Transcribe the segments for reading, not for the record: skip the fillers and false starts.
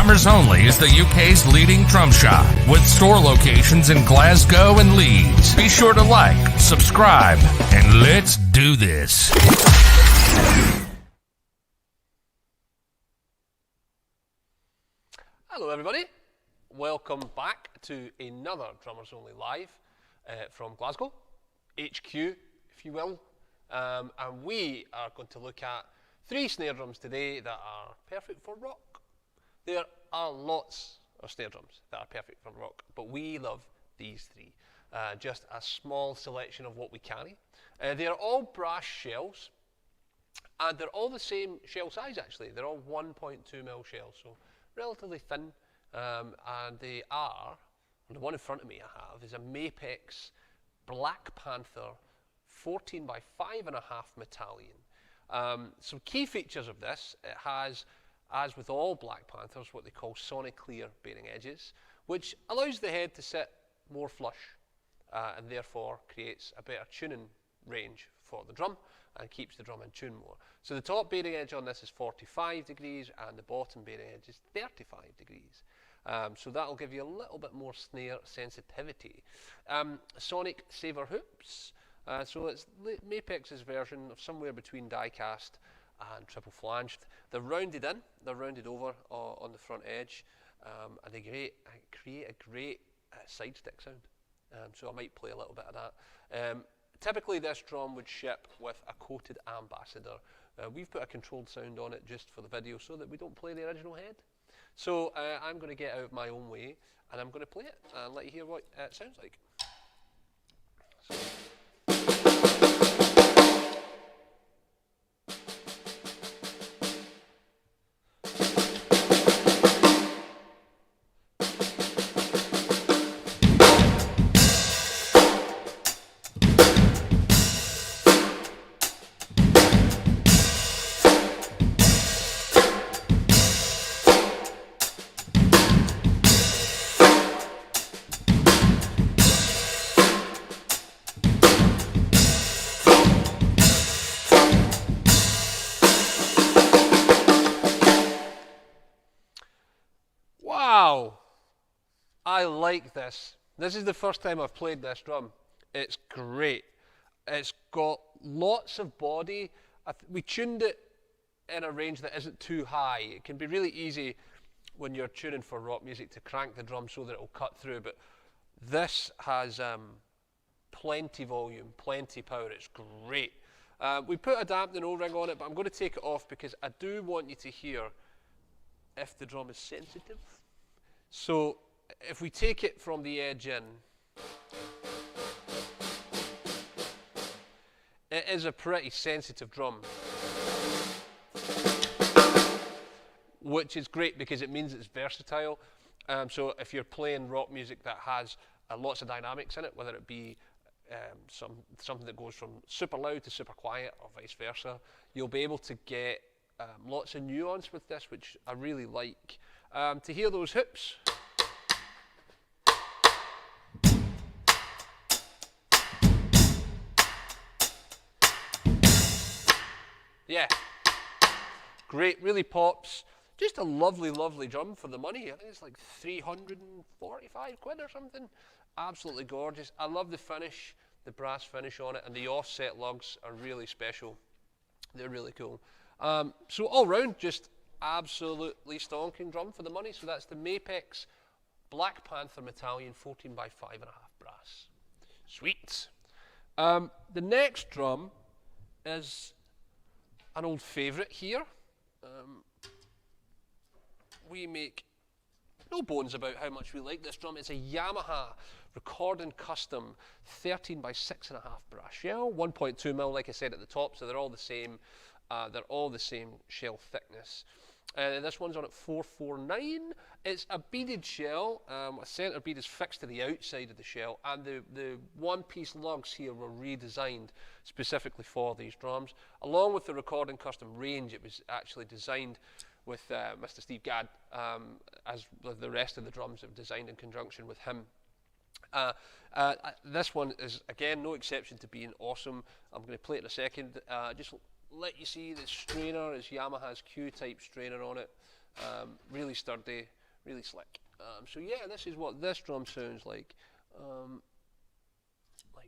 Drummers Only is the UK's leading drum shop with store locations in Glasgow and Leeds. Be sure to like, subscribe, and let's do this. Hello everybody, welcome back to another Drummers Only Live from Glasgow, HQ if you will, and we are going to look at 3 snare drums today that are perfect for rock. There are lots of snare drums that are perfect for rock, but we love these 3. Just a small selection of what we carry. They are all brass shells, and they're all the same shell size actually. They're all 1.2mm shells, so relatively thin, and they are, and the one in front of me I have, is a Mapex Black Panther 14 by 5.5 Metallion. Some key features of this: it has, as with all Black Panthers, what they call sonic clear bearing edges, which allows the head to sit more flush and therefore creates a better tuning range for the drum and keeps the drum in tune more. So the top bearing edge on this is 45 degrees and the bottom bearing edge is 35 degrees. So that'll give you a little bit more snare sensitivity. Sonic saver hoops. So it's Mapex's version of somewhere between die-cast and triple flanged. They're rounded in, they're rounded over on the front edge, and they create a great side stick sound. So I might play a little bit of that. Typically this drum would ship with a coated ambassador. We've put a controlled sound on it just for the video so that we don't play the original head. So I'm going to get out of my own way and I'm going to play it and let you hear what it sounds like. So. Wow, I like this. This is the first time I've played this drum. It's great. It's got lots of body. We tuned it in a range that isn't too high. It can be really easy when you're tuning for rock music to crank the drum so that it'll cut through, but this has plenty volume, plenty power. It's great. We put a dampening O-ring on it, but I'm going to take it off because I do want you to hear if the drum is sensitive. So if we take it from the edge in, it is a pretty sensitive drum, which is great because it means it's versatile. So if you're playing rock music that has lots of dynamics in it, whether it be something that goes from super loud to super quiet or vice versa, you'll be able to get lots of nuance with this, which I really like. To hear those hoops, yeah, great, really pops. Just a lovely, lovely drum for the money. I think it's like 345 quid or something. Absolutely gorgeous. I love the finish, the brass finish on it, and the offset lugs are really special. They're really cool. So all round, just absolutely stonking drum for the money. So that's the Mapex Black Panther Metallion 14 by 5.5 brass. Sweet. The next drum is an old favourite here. We make no bones about how much we like this drum. It's a Yamaha Recording Custom 13 by 6.5 brass shell, 1.2mm, like I said at the top, so they're all the same. They're all the same shell thickness. This one's on at 449. It's a beaded shell. A centre bead is fixed to the outside of the shell, and the one-piece lugs here were redesigned specifically for these drums. Along with the Recording Custom range, it was actually designed with Mr. Steve Gadd, as the rest of the drums are designed in conjunction with him. This one is, again, no exception to being awesome. I'm going to play it in a second. Just let you see the strainer is Yamaha's Q-type strainer on it. Really sturdy, really slick. So yeah, this is what this drum sounds like this.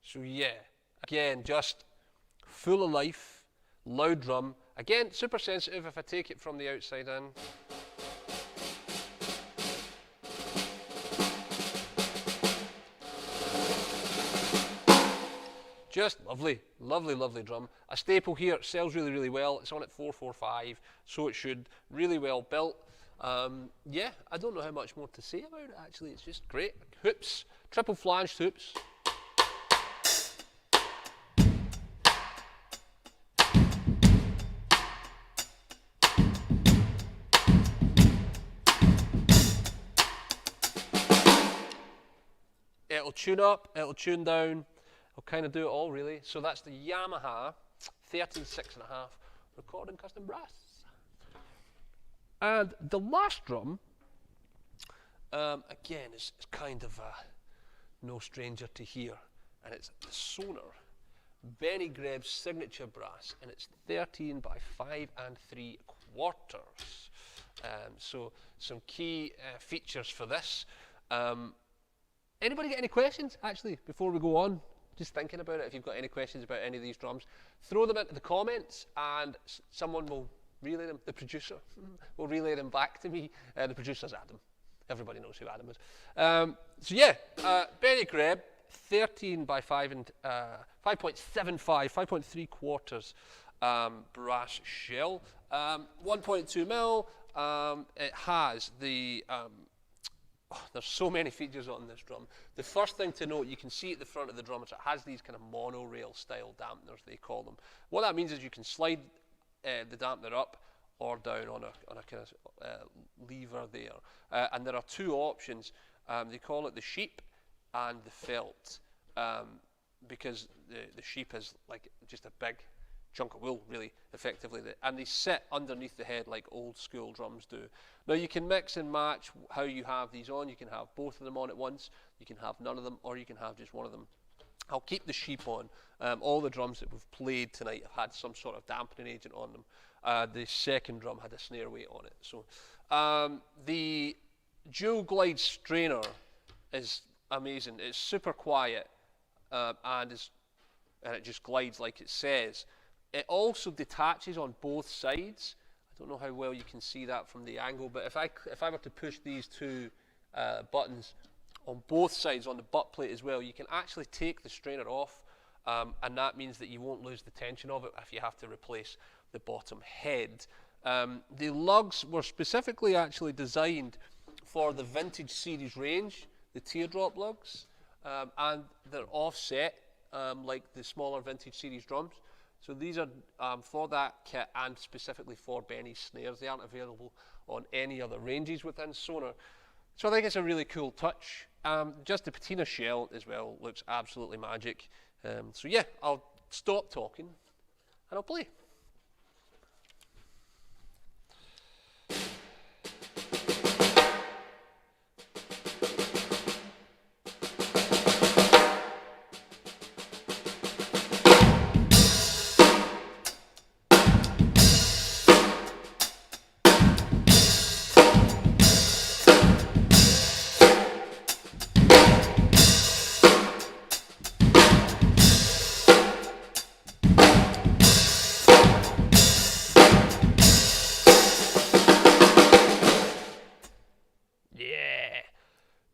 So yeah, again, just full of life, loud drum. Again, super sensitive if I take it from the outside in. Just lovely, lovely, lovely drum. A staple here, sells really, really well. It's on at 445, so it should. Really well built. Yeah, I don't know how much more to say about it actually. It's just great. Hoops, triple flanged hoops. It'll tune up, it'll tune down, it'll kind of do it all really. So that's the Yamaha 13.6.5 recording custom brass. And the last drum, again, is kind of no stranger to here, and it's the Sonor Greb's signature brass, and it's 13 by 5 3/4. So some key features for this. Anybody get any questions, actually, before we go on? Just thinking about it, if you've got any questions about any of these drums, throw them into the comments and someone will relay them, the producer will relay them back to me. The producer's Adam. Everybody knows who Adam is. So yeah, Greb, 13 by 5 and 5.75, 5.75 brass shell, 1.2 mil. It has the there's so many features on this drum. The first thing to note, you can see at the front of the drum, is it has these kind of monorail style dampeners, they call them. What that means is you can slide the dampener up or down on a kind of lever there. And there are two options. They call it the sheep and the felt, because the sheep is like just a big chunk of wool, really, effectively, and they sit underneath the head like old school drums do. Now you can mix and match how you have these on. You can have both of them on at once, you can have none of them, or you can have just one of them. I'll keep the sheep on. All the drums that we've played tonight have had some sort of dampening agent on them. The second drum had a snare weight on it. So the dual glide strainer is amazing. It's super quiet, and it just glides like it says. It also detaches on both sides. I don't know how well you can see that from the angle, but if I were to push these two buttons on both sides on the butt plate as well, you can actually take the strainer off, and that means that you won't lose the tension of it if you have to replace the bottom head. The lugs were specifically actually designed for the vintage series range, the teardrop lugs, and they're offset like the smaller vintage series drums. So these are for that kit and specifically for Benny's snares. They aren't available on any other ranges within Sonor. So I think it's a really cool touch. Just the patina shell as well looks absolutely magic. So yeah, I'll stop talking and I'll play.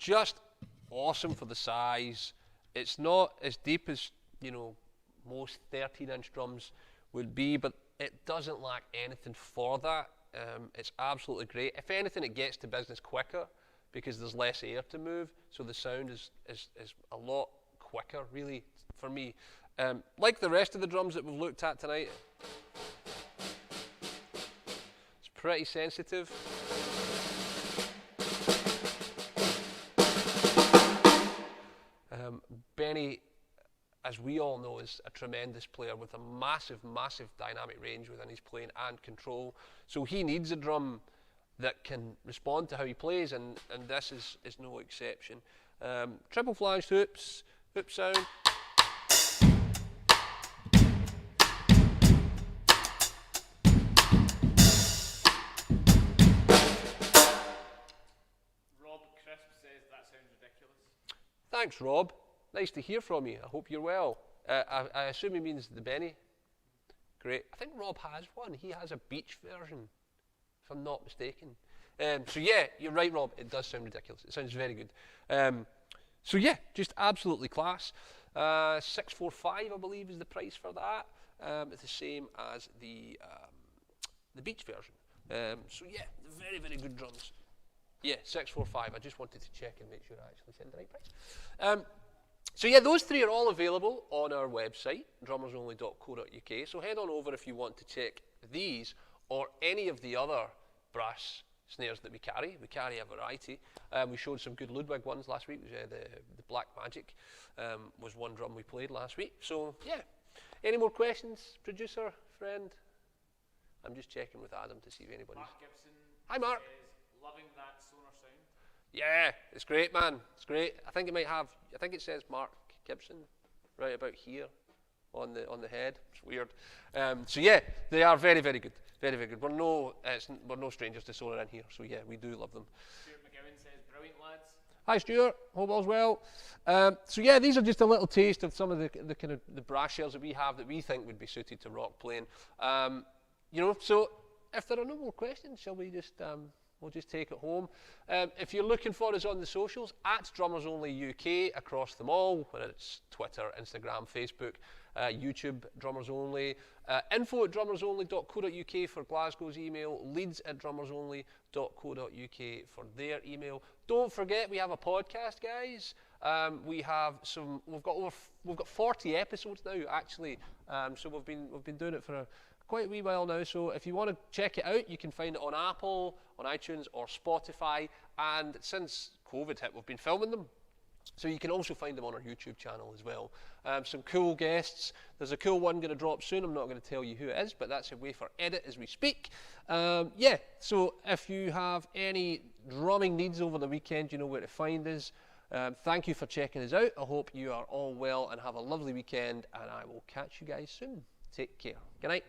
Just awesome for the size. It's not as deep as, you know, most 13-inch drums would be, but it doesn't lack anything for that. It's absolutely great. If anything, it gets to business quicker because there's less air to move, so the sound is a lot quicker, really, for me. Like the rest of the drums that we've looked at tonight, it's pretty sensitive. Benny, as we all know, is a tremendous player with a massive, massive dynamic range within his playing and control. So he needs a drum that can respond to how he plays, and this is no exception. Triple flanged hoops, hoop sound. Rob Crisp says that sounds ridiculous. Thanks, Rob. Nice to hear from you. I hope you're well. I assume he means the Benny. Great. I think Rob has one. He has a beach version, if I'm not mistaken. So yeah, you're right, Rob. It does sound ridiculous. It sounds very good. So yeah, just absolutely class. $645, I believe, is the price for that. It's the same as the beach version. So yeah, very, very good drums. Yeah, $645. I just wanted to check and make sure I actually said the right price. So yeah, those three are all available on our website, drummersonly.co.uk. So head on over if you want to check these or any of the other brass snares that we carry. We carry a variety. We showed some good Ludwig ones last week. The Black Magic was one drum we played last week. So yeah, any more questions, producer, friend? I'm just checking with Adam to see if anybody's... Mark Gibson Hi, Mark. says, loving that Sonor sound. Yeah, it's great, man. It's great. I think it says Mark Gibson right about here on the head. It's weird. So yeah, they are very, very good. Very, very good. We're no strangers to Sonor in here. So yeah, we do love them. Stuart McGowan says, brilliant lads. Hi, Stuart. Hope all's well. So yeah, these are just a little taste of some of the kind of the brass shells that we have that we think would be suited to rock playing. So if there are no more questions, shall we just we'll just take it home. If you're looking for us on the socials, at Drummers Only UK across them all, whether it's Twitter, Instagram, Facebook, YouTube, Drummers Only, info at drummersonly.co.uk for Glasgow's email, Leeds at drummersonly.co.uk for their email. Don't forget we have a podcast, guys. We've got 40 episodes now, actually. So we've been doing it for quite a wee while now, so if you want to check it out, you can find it on Apple, on iTunes, or Spotify, and since COVID hit, we've been filming them, so you can also find them on our YouTube channel as well. Some cool guests. There's a cool one going to drop soon. I'm not going to tell you who it is, but that's away for edit as we speak. Yeah, so if you have any drumming needs over the weekend, you know where to find us. Thank you for checking us out. I hope you are all well and have a lovely weekend, and I will catch you guys soon. Take care. Good night.